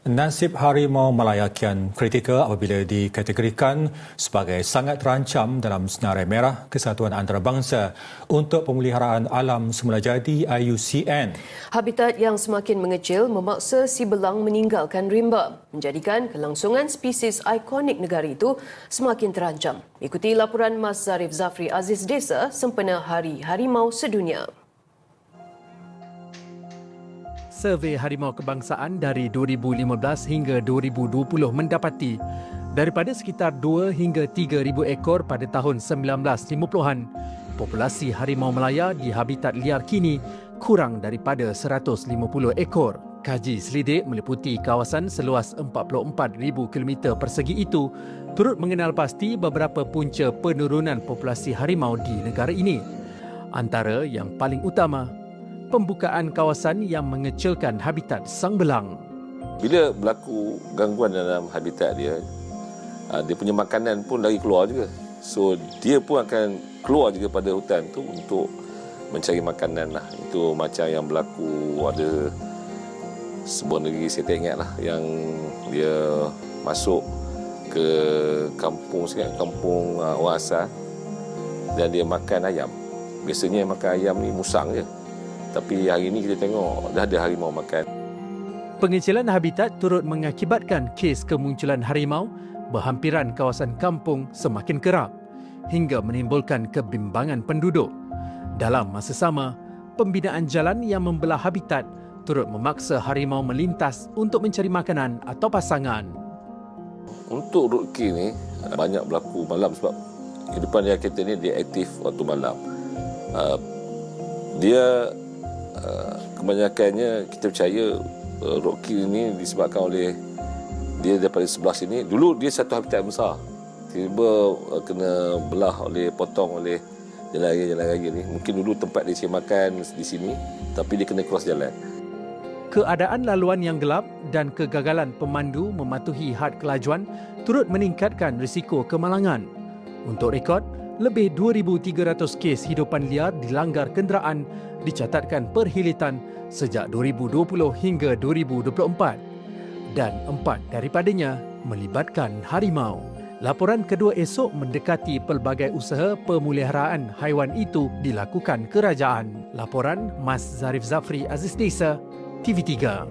Nasib harimau Malaya kian kritikal apabila dikategorikan sebagai sangat terancam dalam Senarai Merah Kesatuan Antarabangsa untuk Pemeliharaan Alam Semulajadi IUCN. Habitat yang semakin mengecil memaksa si belang meninggalkan rimba, menjadikan kelangsungan spesies ikonik negara itu semakin terancam. Ikuti laporan Mas Zarif Zafri Aziz Desa sempena Hari Harimau Sedunia. Survei Harimau Kebangsaan dari 2015 hingga 2020 mendapati daripada sekitar 2 hingga 3,000 ekor pada tahun 1950-an, populasi harimau Malaya di habitat liar kini kurang daripada 150 ekor. Kaji selidik meliputi kawasan seluas 44,000 km persegi itu turut mengenal pasti beberapa punca penurunan populasi harimau di negara ini. Antara yang paling utama, pembukaan kawasan yang mengecilkan habitat sang belang. Bila berlaku gangguan dalam habitat dia, dia punya makanan pun lagi keluar juga. So, dia pun akan keluar juga pada hutan tu untuk mencari makanan lah. Itu macam yang berlaku ada sebuah negeri, saya tak ingat lah, yang dia masuk ke kampung, kampung orang asal dan dia makan ayam. Biasanya makan ayam ni musang je. Tapi hari ini kita tengok dah ada harimau makan. Pengecilan habitat turut mengakibatkan kes kemunculan harimau berhampiran kawasan kampung semakin kerap hingga menimbulkan kebimbangan penduduk. Dalam masa sama, pembinaan jalan yang membelah habitat turut memaksa harimau melintas untuk mencari makanan atau pasangan. Untuk roadkill ni banyak berlaku malam sebab kehidupan dia kita ni dia aktif waktu malam. Dia kebanyakannya kita percaya roadkill ini disebabkan oleh dia daripada sebelah sini. Dulu dia satu habitat besar, tiba-tiba kena belah potong oleh jalan raya ni. Mungkin dulu tempat dia cari makan di sini, tapi dia kena cross jalan. Keadaan laluan yang gelap dan kegagalan pemandu mematuhi had kelajuan turut meningkatkan risiko kemalangan. Untuk rekod, lebih 2,300 kes hidupan liar dilanggar kenderaan dicatatkan perhilitan sejak 2020 hingga 2024 dan 4 daripadanya melibatkan harimau. Laporan kedua esok mendekati pelbagai usaha pemeliharaan haiwan itu dilakukan kerajaan. Laporan Mas Zarif Zafri Aziz Desa, TV3.